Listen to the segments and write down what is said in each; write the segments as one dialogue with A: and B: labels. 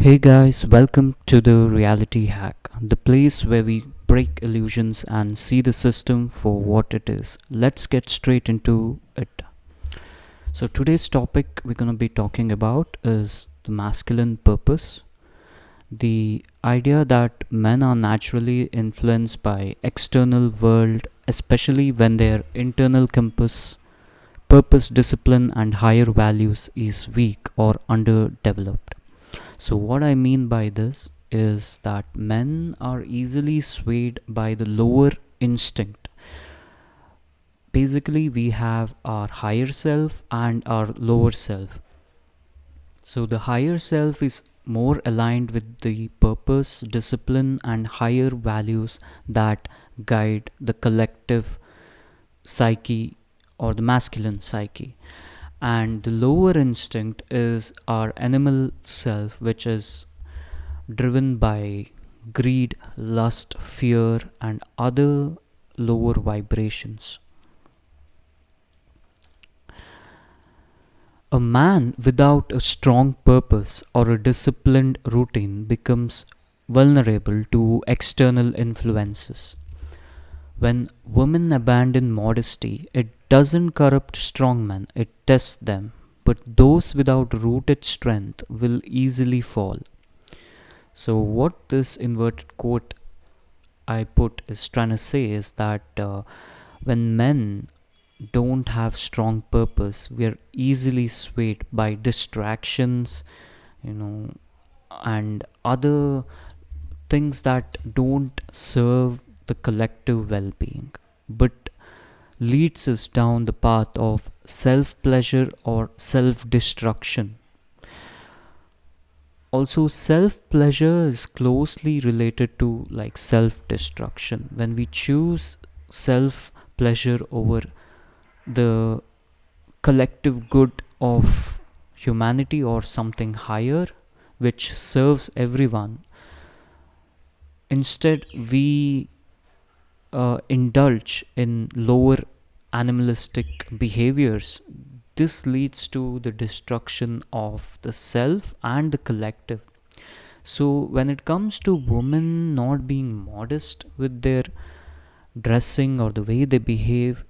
A: Hey guys, welcome to the Reality Hack, the place where we break illusions and see the system for what it is. Let's get straight into it. So, today's topic we're going to be talking about is the masculine purpose. The idea that men are naturally influenced by external world, especially when their internal compass, purpose, discipline, and higher values is weak or underdeveloped. So, what I mean by this is that men are easily swayed by the lower instinct. Basically, we have our higher self and our lower self. So, the higher self is more aligned with the purpose, discipline, and higher values that guide the collective psyche or the masculine psyche. And the lower instinct is our animal self, which is driven by greed, lust, fear, and other lower vibrations. A man without a strong purpose or a disciplined routine becomes vulnerable to external influences. When women abandon modesty, it doesn't corrupt strong men, it tests them. But those without rooted strength will easily fall. So, what this inverted quote I put is trying to say is that when men don't have strong purpose, we are easily swayed by distractions, you know, and other things that don't serve the collective well being, but leads us down the path of self pleasure or self destruction. Also, self pleasure is closely related to like self destruction. When we choose self pleasure over the collective good of humanity or something higher which serves everyone, instead we indulge in lower animalistic behaviors. This leads to the destruction of the self and the collective. So, when it comes to women not being modest with their dressing or the way they behave,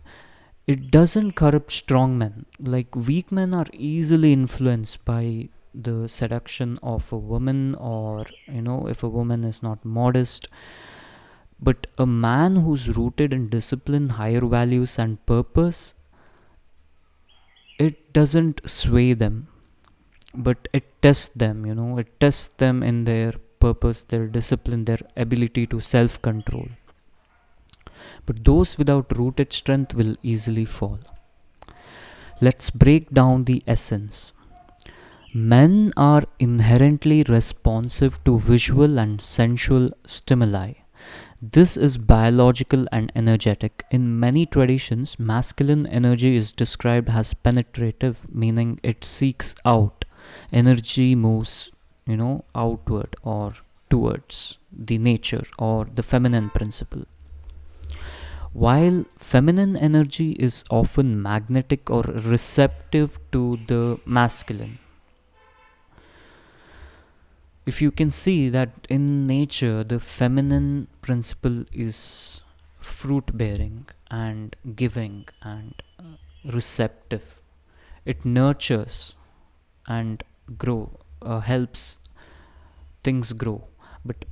A: it doesn't corrupt strong men. Like, weak men are easily influenced by the seduction of a woman, or if a woman is not modest. But a man who's rooted in discipline, higher values, and purpose, it doesn't sway them, but it tests them. It tests them in their purpose, their discipline, their ability to self control. But those without rooted strength will easily fall. Let's break down the essence. Men are inherently responsive to visual and sensual stimuli. This is biological and energetic. In many traditions, masculine energy is described as penetrative, meaning it seeks out. Energy moves, outward or towards the nature or the feminine principle. While feminine energy is often magnetic or receptive to the masculine. If you can see that in nature, the feminine principle is fruit bearing and giving and receptive. It nurtures and helps things grow. But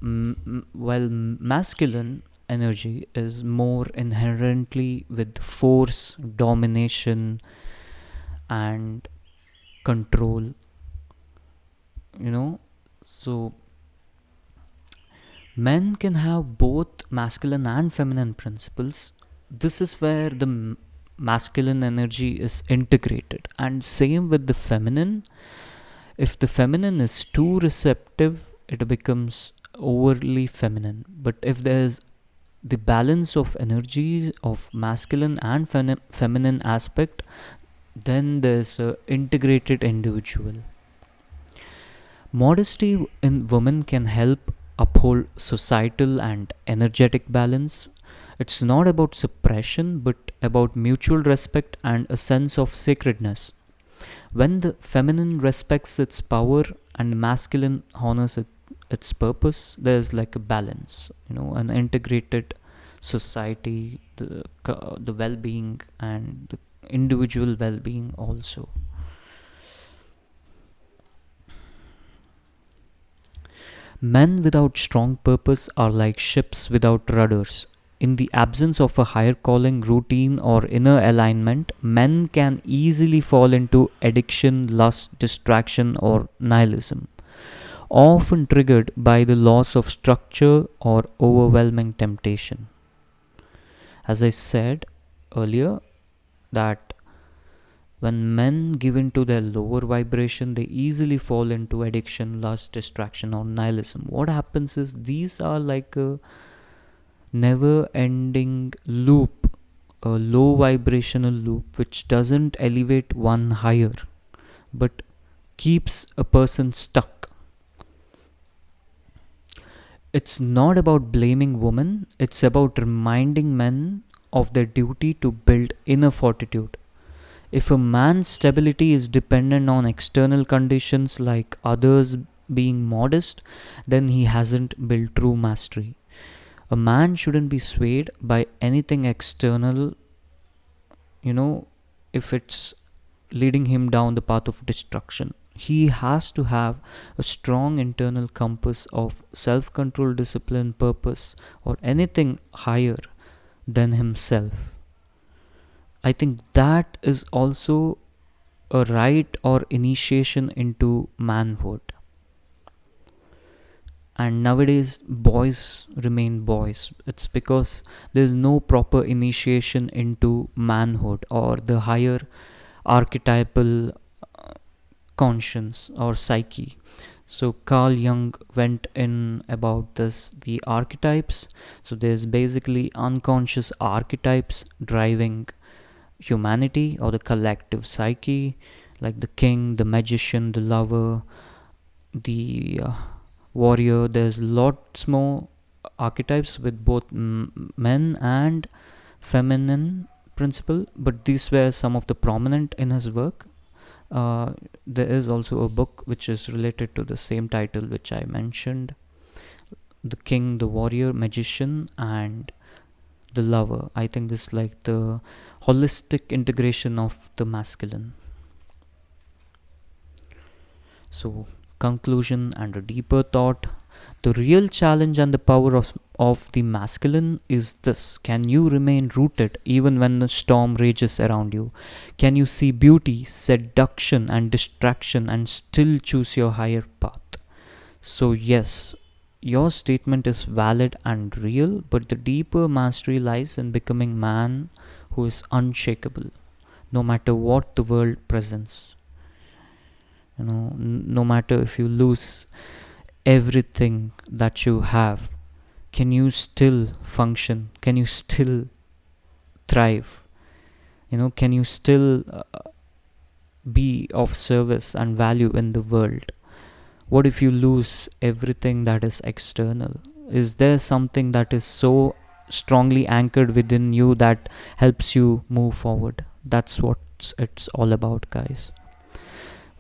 A: while masculine energy is more inherently with force, domination, and control, you know. So, men can have both masculine and feminine principles. This is where the masculine energy is integrated, and same with the feminine. If the feminine is too receptive, it becomes overly feminine. But if there's the balance of energy of masculine and feminine aspect, then there's a integrated individual. Modesty in women can help uphold societal and energetic balance. It's not about suppression, but about mutual respect and a sense of sacredness. When the feminine respects its power and masculine honors its purpose, there's like a balance, an integrated society, the well-being and the individual well-being also. Men without strong purpose are like ships without rudders. In the absence of a higher calling, routine, or inner alignment, men can easily fall into addiction, lust, distraction, or nihilism, often triggered by the loss of structure or overwhelming temptation. As I said earlier, that when men give in to their lower vibration, they easily fall into addiction, lust, distraction, or nihilism. What happens is these are like a never ending loop, a low vibrational loop which doesn't elevate one higher but keeps a person stuck. It's not about blaming women, it's about reminding men of their duty to build inner fortitude. If a man's stability is dependent on external conditions like others being modest, then he hasn't built true mastery. A man shouldn't be swayed by anything external, if it's leading him down the path of destruction. He has to have a strong internal compass of self control, discipline, purpose, or anything higher than himself. I think that is also a right or initiation into manhood. And nowadays, boys remain boys. It's because there's no proper initiation into manhood or the higher archetypal conscience or psyche. So Carl Jung went in about this, the archetypes. So there's basically unconscious archetypes driving humanity or the collective psyche, like the king, the magician, the lover, the warrior. There's lots more archetypes with both men and feminine principle, but these were some of the prominent in his work. There is also a book which is related to the same title which I mentioned: the king, the warrior, magician, and the lover. I think this is like the holistic integration of the masculine. So, conclusion and a deeper thought. The real challenge and the power of the masculine is this: can you remain rooted even when the storm rages around you? Can you see beauty, seduction, and distraction and still choose your higher path? So, yes, your statement is valid and real, but the deeper mastery lies in becoming man who is unshakable, no matter what the world presents. No matter if you lose everything that you have, can you still function? Can you still thrive? Can you still be of service and value in the world? What if you lose everything that is external? Is there something that is so strongly anchored within you that helps you move forward? That's what it's all about, guys.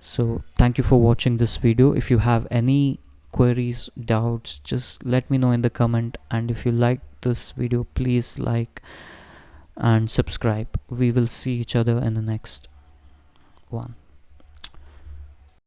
A: So thank you for watching this video. If you have any queries, doubts, just let me know in the comment, and if you like this video, please like and subscribe. We will see each other in the next one.